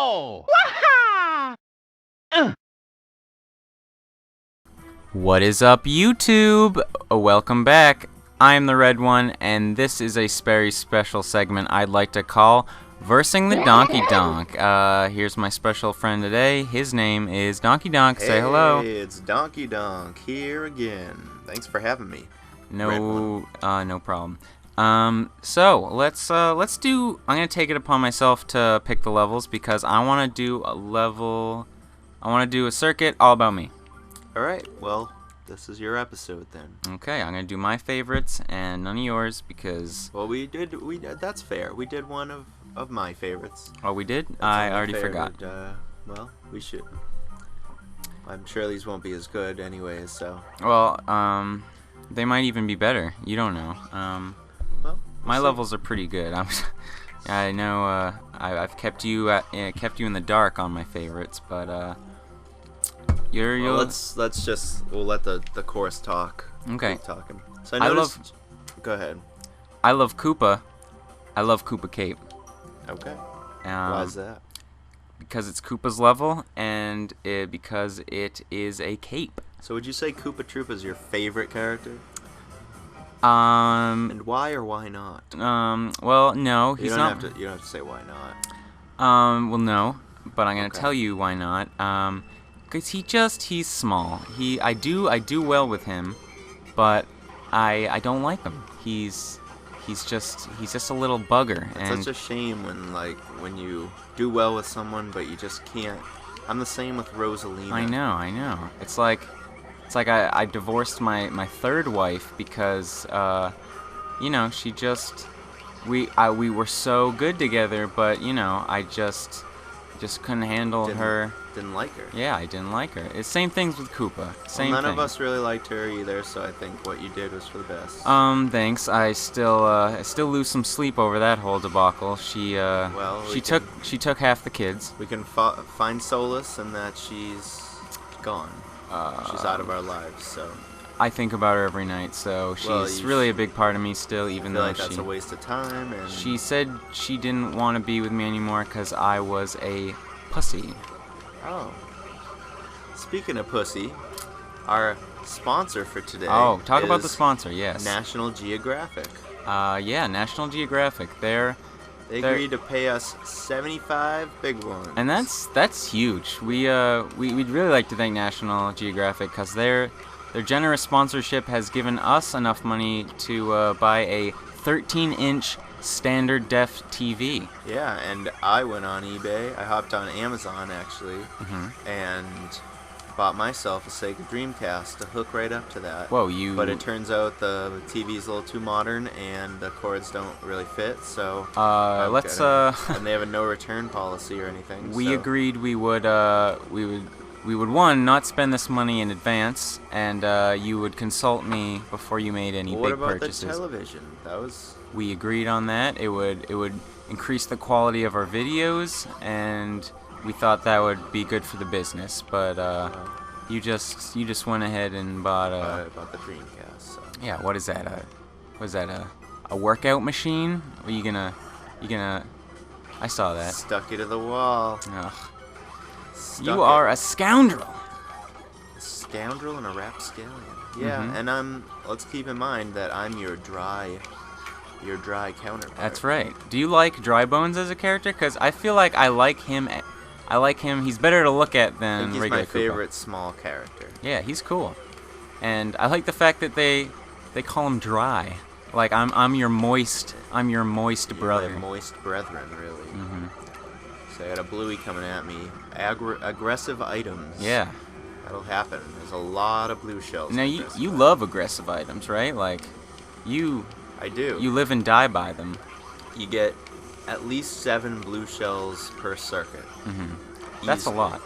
Wow! Waha! What is up, YouTube? Welcome back. I'm the Red One, and this is a very special segment I'd like to call Versing the DonkeyDonk. Here's my special friend today. His name is DonkeyDonk. Say hello. Hey, it's DonkeyDonk here again. Thanks for having me. No problem. So let's do. I'm gonna take it upon myself to pick the levels because I want to do a level. I want to do a circuit all about me. All right. Well, this is your episode then. Okay, I'm gonna do my favorites and none of yours because. Well, we did. That's fair. We did one of my favorites. Oh, we did? That's I only already fair, forgot. But, well, we should. I'm sure these won't be as good anyways. So. Well, they might even be better. You don't know. Well, my see. levels are pretty good. I know. I've kept you in the dark on my favorites, but Well, we'll let the chorus talk. Okay. Keep talking. So I noticed. Go ahead. I love Koopa. I love Koopa Cape. Okay. Why is that? Because it's Koopa's level, and because it is a cape. So would you say Koopa Troop is your favorite character? And why or why not? Well, no, he's not. You don't have to say why not. Well, no, but I'm gonna Okay. tell you why not. Cause he's small. I do well with him, but I don't like him. He's just a little bugger. It's such a shame when you do well with someone, but you just can't. I'm the same with Rosalina. I know. It's like I divorced my third wife because she just we were so good together, but I just couldn't handle her. Didn't like her. Yeah, I didn't like her. It's same things with Koopa. Same None thing. of us really liked her either, so I think what you did was for the best. Thanks. I still lose some sleep over that whole debacle. She took half the kids. We can find solace in that she's gone. She's out of our lives, so. I think about her every night, so she's really a big part of me still, even though that's a waste of time. And she said she didn't want to be with me anymore because I was a pussy. Oh. Speaking of pussy, our sponsor for today. Oh, talk about the sponsor, yes. National Geographic. Yeah, National Geographic. They agreed to pay us 75 big ones. And that's huge. We'd really like to thank National Geographic because their generous sponsorship has given us enough money to buy a 13-inch standard def TV. Yeah, and I went on eBay. I hopped on Amazon actually, and bought myself a Sega Dreamcast to hook right up to that. Whoa, But it turns out the TV's a little too modern and the cords don't really fit. So and they have a no return policy or anything. We agreed we would one, not spend this money in advance, and you would consult me before you made any big purchases. What about the television? We agreed on that. It would increase the quality of our videos, and we thought that would be good for the business. But you just went ahead and bought the Dreamcast. So. Yeah, what is that? A workout machine? Are you gonna? I saw that. Stuck it to the wall. Ugh. You are a scoundrel. A scoundrel and a rapscallion. Yeah, and let's keep in mind that I'm your dry counterpart. That's right. Do you like Dry Bones as a character? Because I feel like I like him. He's better to look at than regular Koopa. He's my favorite small character. Yeah, he's cool. And I like the fact that they call him Dry. Like I'm your moist brother. My moist brethren, really. So I got a bluey coming at me. Aggressive items. Yeah. That'll happen. There's a lot of blue shells. Now you love aggressive items, right? Like I do. You live and die by them. You get at least 7 blue shells per circuit. That's a lot.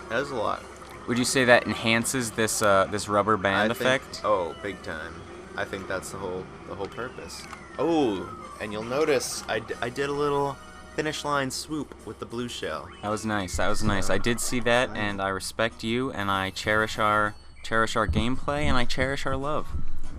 That is a lot. Would you say that enhances this rubber band effect? Oh, big time. I think that's the whole purpose. Oh, and you'll notice I did a little finish line swoop with the blue shell. That was nice. I did see that, and I respect you, and I cherish our gameplay, and I cherish our love.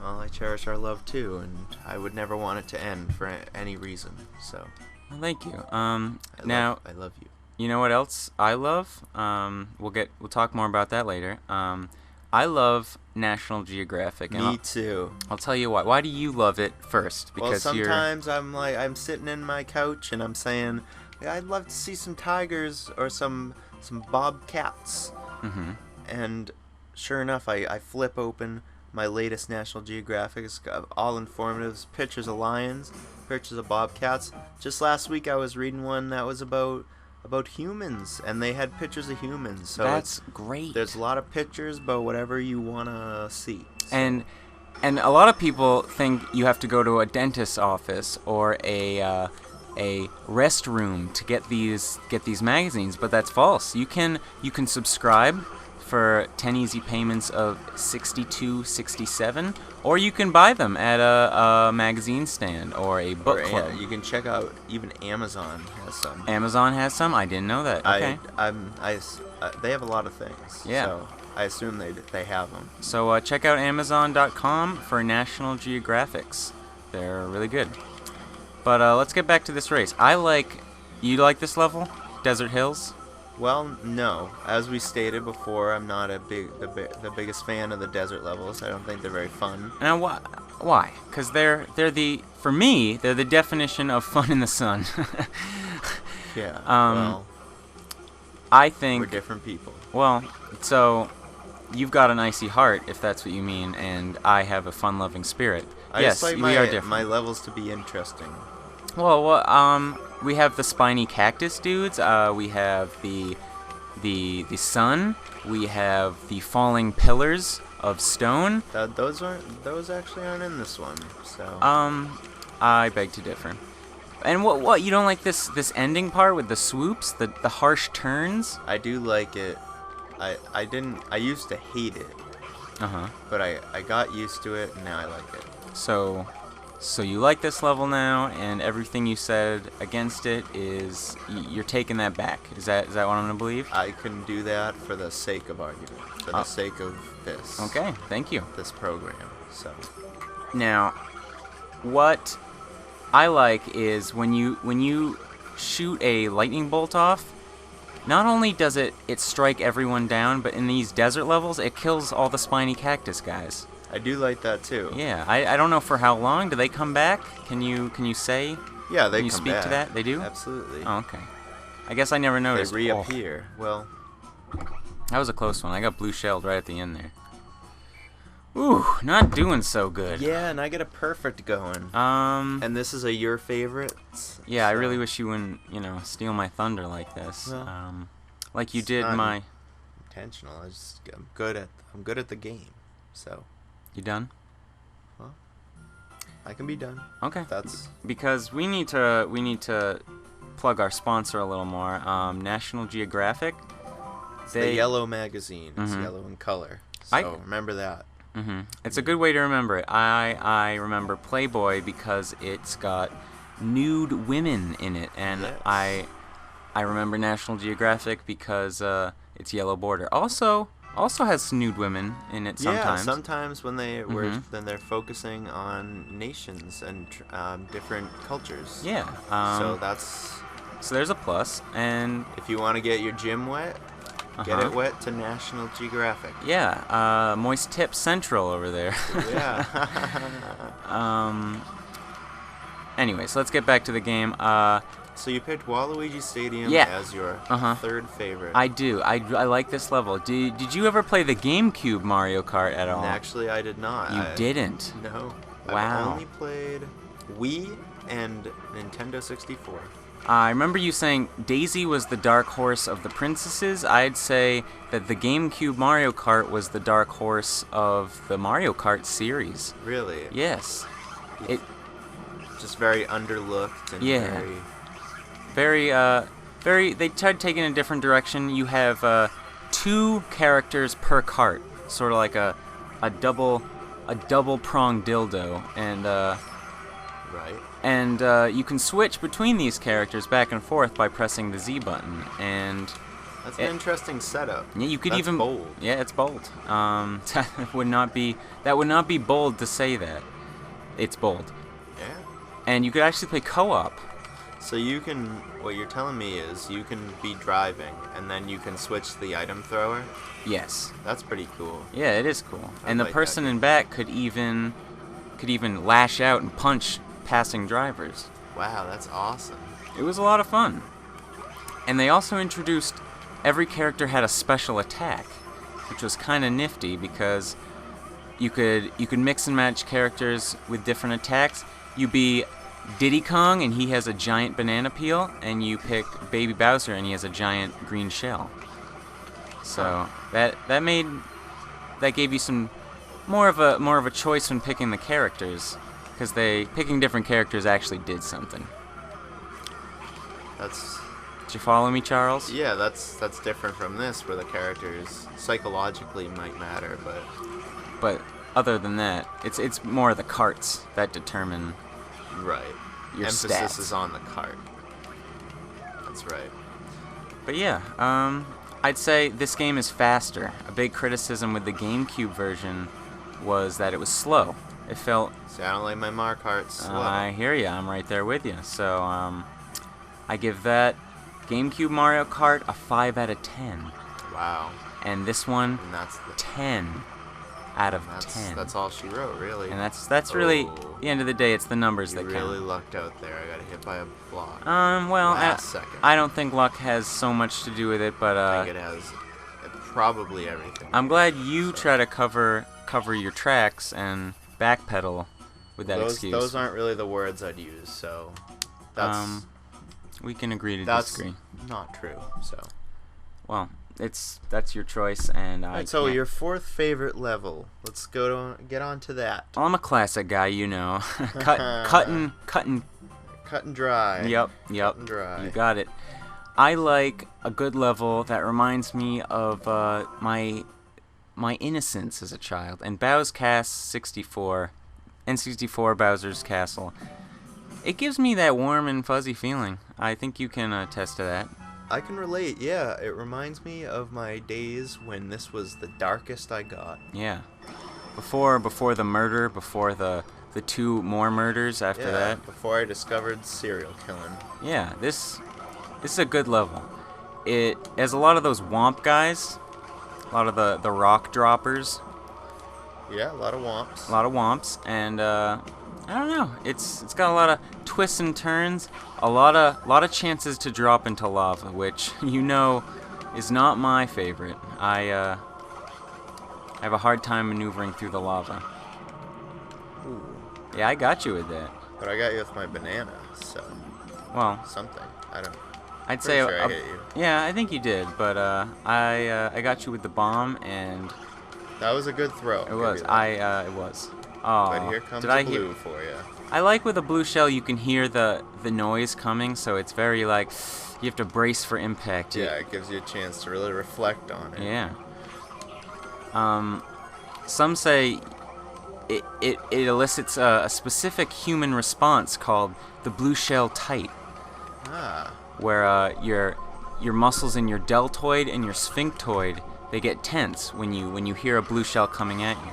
Well, I cherish our love too, and I would never want it to end for any reason. So. Well, thank you. I love you. You know what else I love? We'll talk more about that later. I love National Geographic. And Me too. I'll tell you why. Why do you love it first? Well, Because sometimes I'm sitting in my couch and I'm saying, yeah, I'd love to see some tigers or some bobcats. Mm-hmm. And sure enough, I flip open my latest National Geographic. It's got all informative pictures of lions, pictures of bobcats. Just last week I was reading one that was about humans, and they had pictures of humans. So That's great. There's a lot of pictures about whatever you wanna see. So. And a lot of people think you have to go to a dentist's office or a restroom to get these magazines, but that's false. You can subscribe for 10 easy payments of $62.67, or you can buy them at a magazine stand or a book club. You can check out even Amazon has some. Amazon has some? I didn't know that. Okay. They have a lot of things. Yeah. So I assume they have them. So check out Amazon.com for National Geographics. They're really good. But let's get back to this race. You like this level? Desert Hills? Well, no. As we stated before, I'm not the biggest fan of the desert levels. I don't think they're very fun. Now why? Because for me, they're the definition of fun in the sun. Yeah. Well, I think we're different people. Well, so you've got an icy heart, if that's what you mean, and I have a fun-loving spirit. Yes, we are different. My levels to be interesting. Well, we have the spiny cactus dudes. We have the sun. We have the falling pillars of stone. Those actually aren't in this one. So. I beg to differ. And what you don't like this ending part with the swoops, the harsh turns? I do like it. I used to hate it. But I got used to it and now I like it. So you like this level now, and everything you said against it is you're taking that back. Is that what I'm gonna believe? I can do that for the sake of argument, for the sake of this. Okay, thank you. This program. So now, what I like is when you shoot a lightning bolt off. Not only does it strike everyone down, but in these desert levels, it kills all the spiny cactus guys. I do like that too. Yeah, I don't know for how long. Do they come back? Can you say? Yeah, they can you come speak back. to that? They do? Absolutely. Oh, okay. I guess I never noticed. They reappear. Oh. Well, that was a close one. I got blue shelled right at the end there. Ooh, not doing so good. Yeah, and I get a perfect going. And this is your favorite. Yeah, so. I really wish you wouldn't, steal my thunder like this. Well, like you did my. Intentional. I'm good at the game. So. You done? Well, I can be done. Okay. That's because we need to plug our sponsor a little more. National Geographic. It's the yellow magazine. It's yellow in color. So remember that. It's a good way to remember it. I remember Playboy because it's got nude women in it, and yes. I remember National Geographic because it's yellow border. Also has nude women in it sometimes. Yeah, sometimes when they're focusing on nations and different cultures. Yeah. So there's a plus, and if you want to get your gym wet, get it wet to National Geographic. Yeah, Moist Tip Central over there. Yeah. Anyways, let's get back to the game. So you picked Waluigi Stadium as your third favorite. I do. I like this level. Did you ever play the GameCube Mario Kart at all? Actually, I did not. You didn't? No. Wow. I've only played Wii and Nintendo 64. I remember you saying Daisy was the dark horse of the princesses. I'd say that the GameCube Mario Kart was the dark horse of the Mario Kart series. Really? Yes. It just very underlooked and very. They tried taking a different direction. You have 2 characters per cart, sort of like a double pronged dildo, and right. And you can switch between these characters back and forth by pressing the Z button, and that's an interesting setup. Yeah, you could That's even bold. Yeah, it's bold. That would not be bold to say that. It's bold. Yeah. And you could actually play co-op. So you can, what you're telling me is you can be driving and then you can switch to the item thrower? Yes. That's pretty cool. Yeah, it is cool. I And the like that person game. in back could even lash out and punch passing drivers. Wow, that's awesome. It was a lot of fun. And they also introduced every character had a special attack, which was kind of nifty because you could mix and match characters with different attacks. You be Diddy Kong and he has a giant banana peel, and you pick Baby Bowser and he has a giant green shell. So that gave you some more of a choice when picking the characters, because picking different characters actually did something. Did you follow me, Charles? Yeah, that's different from this, where the characters psychologically might matter, But other than that, it's more the carts that determine right. your Emphasis stats. is on the cart. That's right. But yeah, I'd say this game is faster. A big criticism with the GameCube version was that it was slow. It felt... See, I don't like my Mario Kart slow. I hear ya. I'm right there with you. So, I give that GameCube Mario Kart a 5 out of 10. Wow. And this one, And that's the 10 out of that's 10. that's all she wrote, really. And that's really, Oh. the end of the day, it's the numbers You that really count. lucked out there. I got hit by a block. Well, Last second. I don't think luck has so much to do with it, but I think it has probably everything. I'm glad you try to cover your tracks and backpedal with that excuse. Those aren't really the words I'd use, so that's we can agree to that's disagree. not true. So, Well, that's your choice, and I. Alright, so can't- your fourth favorite level. Let's get on to that. Well, I'm a classic guy, you know. Cutting. Cut and dry. Yep. Cut and dry. You got it. I like a good level that reminds me of my innocence as a child. And Bow's Cast 64, N64 Bowser's Castle. It gives me that warm and fuzzy feeling. I think you can attest to that. I can relate. Yeah, it reminds me of my days when this was the darkest I got. Yeah. Before the murder, before the two more murders after Yeah, that. before I discovered serial killing. Yeah, this is a good level. It has a lot of those womp guys, a lot of the rock droppers, Yeah, a lot of womps. a lot of womps, and I don't know. It's got a lot of twists and turns, a lot of chances to drop into lava, which you know is not my favorite. I have a hard time maneuvering through the lava. Ooh. Yeah, I got you with that. But I got you with my banana, so Well, something. I don't. I'd Pretty say sure I hit you. yeah, I think you did, but I got you with the bomb, and That was a good throw. it was it was. Oh, But here comes did the I blue hear? for you. I like with a blue shell you can hear the noise coming, so it's very like you have to brace for impact. Yeah, it gives you a chance to really reflect on it. Yeah. Some say it elicits a specific human response called the blue shell tight, Ah, where your muscles in your deltoid and your sphinctoid, they get tense when you hear a blue shell coming at you.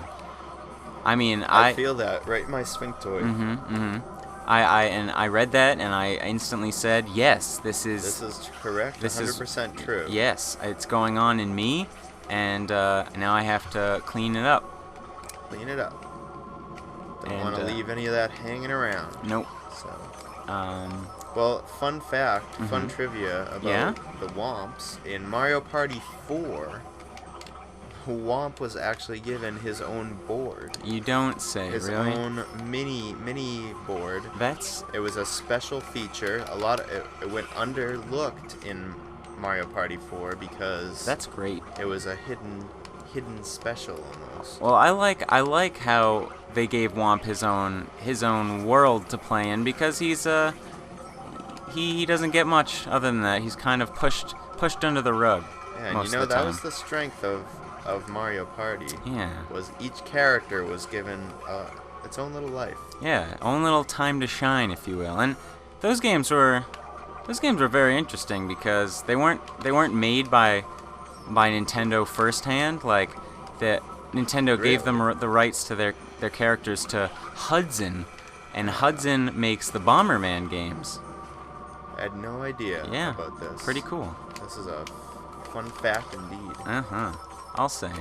I mean, I feel that right in my sphinctoid. I read that and I instantly said, yes, this This is correct. This is- 100% true. yes, it's going on in me, and now I have to clean it up. Clean it up. Don't And, want to leave any of that hanging around. Nope. So, Um, well, fun fact, fun trivia about Yeah? the Womps. In Mario Party 4, Womp was actually given his own board. you don't say, His really? own mini board. That's It was a special feature. It went underlooked in Mario Party 4 because great. it was a hidden special almost. Well, I like how they gave Womp his own world to play in, because he's he doesn't get much other than that. He's kind of pushed under the rug Yeah, and most you know of the that time. was the strength of Mario Party. Yeah. Was each character was given its own little life. Yeah, own little time to shine, if you will. And those games were very interesting because they weren't made by Nintendo firsthand. Like that Nintendo gave them the rights to their characters to Hudson, and Hudson makes the Bomberman games. I had no idea about this. Pretty cool. This is a fun fact indeed. I'll say.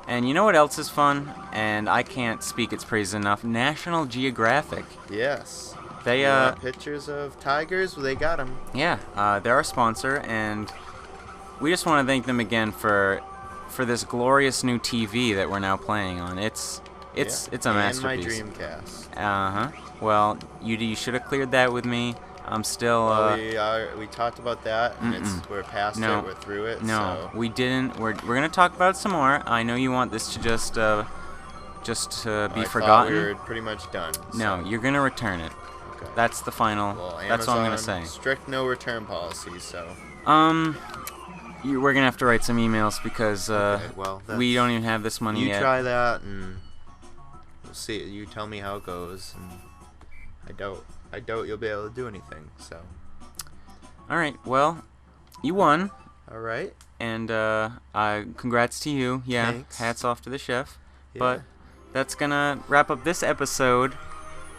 And you know what else is fun? And I can't speak its praise enough. National Geographic. Yes. They pictures of tigers. Well, they got them. Yeah. They're our sponsor, and we just want to thank them again for this glorious new TV that we're now playing on. It's a masterpiece. And my Dreamcast. Well, you should have cleared that with me. I'm still. We talked about that, and we're past it. We're through it. No, we didn't. We're gonna talk about it some more. I know you want this to just be forgotten. We were pretty much done. No, you're gonna return it. Okay. That's the final. Well, that's what I'm gonna say. Strict no return policy. So. We're gonna have to write some emails because we don't even have this money yet. You try that, and we'll see. You tell me how it goes, and I doubt you'll be able to do anything. So. All right. Well, you won. All right. And congrats to you. Yeah. Thanks. Hats off to the chef. Yeah. But that's gonna wrap up this episode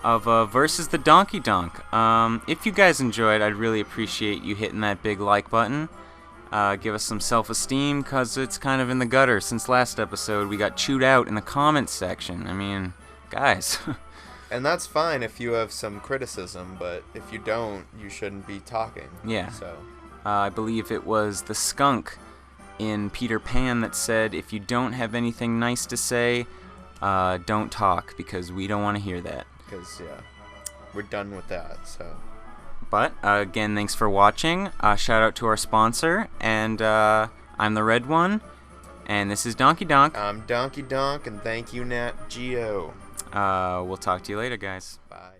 of Versus the DonkeyDonk. If you guys enjoyed, I'd really appreciate you hitting that big like button. Give us some self-esteem, because it's kind of in the gutter since last episode. We got chewed out in the comments section. I mean, guys. And that's fine if you have some criticism, but if you don't, you shouldn't be talking. Yeah. So. I believe it was the skunk in Peter Pan that said, if you don't have anything nice to say, don't talk, because we don't want to hear that. Because, we're done with that, so... But, again, thanks for watching. Shout out to our sponsor. And I'm the Red One. And this is DonkeyDonk. I'm DonkeyDonk, and thank you, Nat Geo. We'll talk to you later, guys. Bye.